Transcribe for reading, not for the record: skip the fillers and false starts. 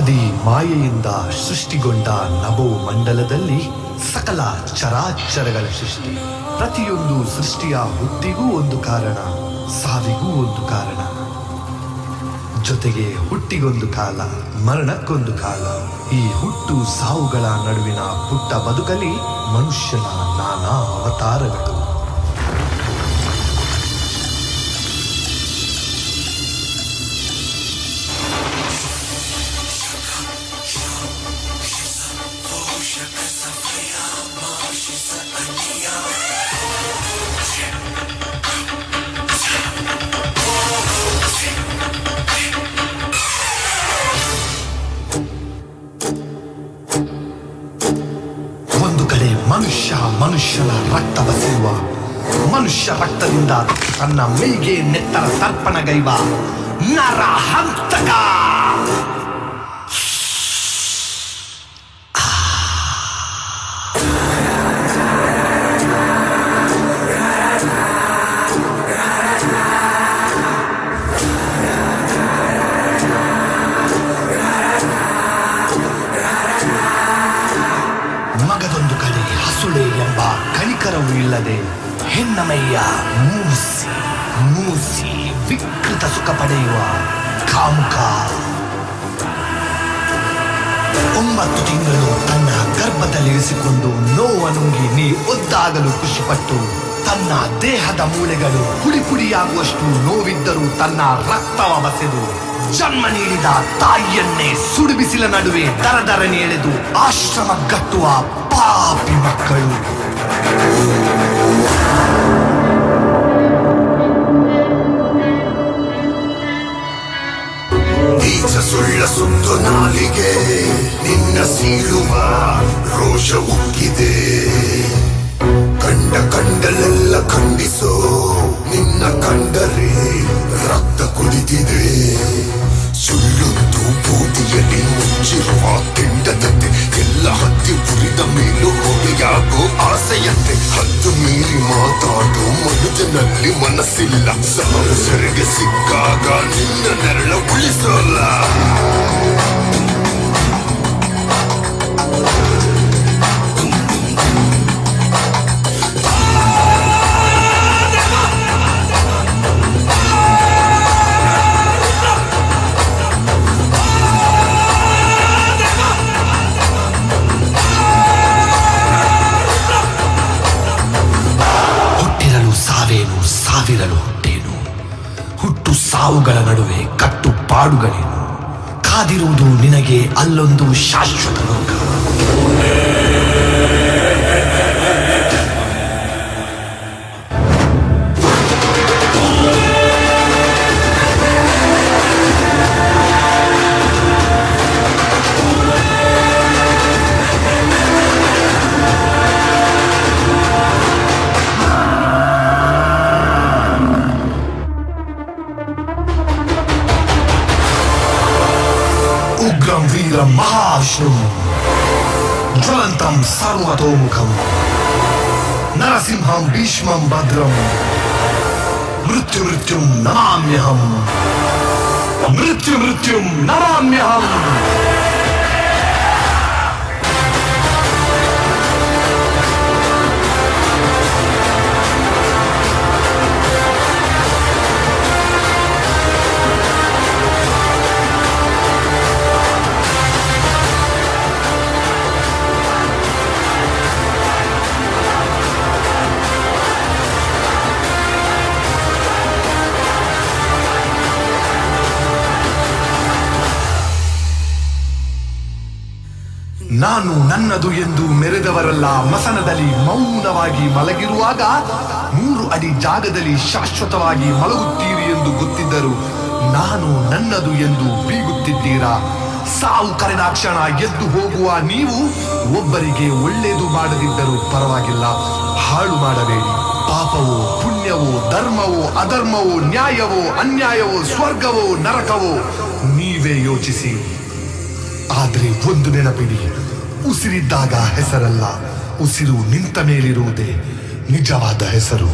ಆದಿ ಮಾಯೆಯಿಂದ ಸೃಷ್ಟಿಗೊಂಡ ನಭೋ ಮಂಡಲದಲ್ಲಿ ಸಕಲ ಚರಾಚರಗಳ ಸೃಷ್ಟಿ. ಪ್ರತಿಯೊಂದು ಸೃಷ್ಟಿಯ ಹುಟ್ಟಿಗೂ ಒಂದು ಕಾರಣ, ಸಾವಿಗೂ ಒಂದು ಕಾರಣ. ಜೊತೆಗೆ ಹುಟ್ಟಿಗೊಂದು ಕಾಲ, ಮರಣಕ್ಕೊಂದು ಕಾಲ. ಈ ಹುಟ್ಟು ಸಾವುಗಳ ನಡುವಿನ ಪುಟ್ಟ ಬದುಕಲಿ ಮನುಷ್ಯನ ನಾನಾ ಅವತಾರಗಳು. ಮನುಷ್ಯನ ರಕ್ತ ಬಸಿಯುವ, ಮನುಷ್ಯ ರಕ್ತದಿಂದ ತನ್ನ ಮೈಗೆ ನೆತ್ತರ ತರ್ಪಣಗೈವ ನರ ಹಂತಕ. ಮಗದೊಂದು ಕಡೆ ಹಸುಳೆ ಎಂಬ ಕಣಿಕರವೂ ಇಲ್ಲದೆ ಹೆಣ್ಣಮಯ್ಯ ಮೂಸಿ ಮೂಸಿ ವಿಕೃತ ಸುಖ ಪಡೆಯುವ ಕಾಮುಕ. 9 ತಿಂಗಳು ತನ್ನ ಗರ್ಭದಲ್ಲಿರಿಸಿಕೊಂಡು ನೋವನುಂಗಿ ನೀ ಒದ್ದಾಗಲು ಖುಷಿಪಟ್ಟು ತನ್ನ ದೇಹದ ಮೂಳೆಗಳು ಪುಡಿ ಪುಡಿಯಾಗುವಷ್ಟು ನೋವಿದ್ದರೂ ತನ್ನ ರಕ್ತವ ಬಸೆದು ಜನ್ಮ ನೀಡಿದ ತಾಯಿಯನ್ನೇ ಸುಡು ಬಿಸಿಲ ನಡುವೆ ದರದರನೆ ಎಳೆದು ಆಶ್ರಮ ಗಟ್ಟುವ ಪಾಪಿ ಮಕ್ಕಳು. ನೀಚ ಸುಳ್ಳ ಸುತ್ತು ನಾಲಿಗೆ ನಿನ್ನ ಸೀಳುವ ರೋಷ ಉಕ್ಕಿದೆ. ಕಂಡಲೆಲ್ಲ ಖಂಡಿಸೋ ನಿನ್ನ ಕಂಡರೆ ರಕ್ತ ಕುದಿತಿದೆ. ಸುಳ್ಳೊಂದು ಬೂದಿಯಲ್ಲಿ ಮುಚ್ಚಿರುವ ಕೆಂಡದಂತೆ ಎಲ್ಲ ಹತ್ತಿ ಉರಿದ ಮೇಲೂ ಹೊಗೆಯಾಗೋ ಆಸೆಯಂತೆ ಹದ್ದು ಮೀರಿ ಮಾತಾಡೋ ಮನುಜನಲ್ಲಿ ಮನಸ್ಸಿಲ್ಲ. ಸೆರೆಗೆ ಸಿಕ್ಕಾಗ ನಿನ್ನ ನೆರಳ ಉಳಿಸೋಲ್ಲ. ಸಾವಿರಲು ಹುಟ್ಟೇನು, ಹುಟ್ಟು ಸಾವುಗಳ ನಡುವೆ ಕಟ್ಟುಪಾಡುಗಳೇನು. ಕಾದಿರುವುದು ನಿನಗೆ ಅಲ್ಲೊಂದು ಶಾಶ್ವತ ಲೋಕ. ಉಗ್ರಂ ವೀರಂ ಮಹಾವಿಷ್ಣುಂ ಜ್ವಲಂತಂ ಸರ್ವತೋಮುಖಂ ನರಸಿಂಹಂ ಭೀಷ್ಮಂ ಭದ್ರಂ ಮೃತ್ಯುಂ ನಮಾಮ್ಯಹಂ ಮೃತ್ಯುಂ ನಮಾಮ್ಯಹಂ. ನಾನು ನನ್ನದು ಎಂದು ಮೆರೆದವರೆಲ್ಲ ಮಸನದಲ್ಲಿ ಮೌನವಾಗಿ ಮಲಗಿರುವಾಗ 3 ಅಡಿ ಜಾಗದಲ್ಲಿ ಶಾಶ್ವತವಾಗಿ ಮಲಗುತ್ತೀರಿ ಎಂದು ಗೊತ್ತಿದ್ದರು ನಾನು ನನ್ನದು ಎಂದು ಬೀಗುತ್ತಿದ್ದೀರಾ. ಸಾವು ಕರೆದಾಕ್ಷಣ ಎದ್ದು ಹೋಗುವ ನೀವು ಒಬ್ಬರಿಗೆ ಒಳ್ಳೆಯದು ಮಾಡದಿದ್ದರೂ ಪರವಾಗಿಲ್ಲ, ಹಾಳು ಮಾಡಬೇಡಿ. ಪಾಪವೋ ಪುಣ್ಯವೋ ಧರ್ಮವೋ ಅಧರ್ಮವೋ ನ್ಯಾಯವೋ ಅನ್ಯಾಯವೋ ಸ್ವರ್ಗವೋ ನರಕವೋ ನೀವೇ ಯೋಚಿಸಿ. ಆದ್ರೆ ಒಂದು ನೆನಪಿಡಿ, ಉಸಿರಿದ್ದಾಗ ಹೆಸರಲ್ಲ, ಉಸಿರು ನಿಂತ ಮೇಲಿರುವುದೇ ನಿಜವಾದ ಹೆಸರು.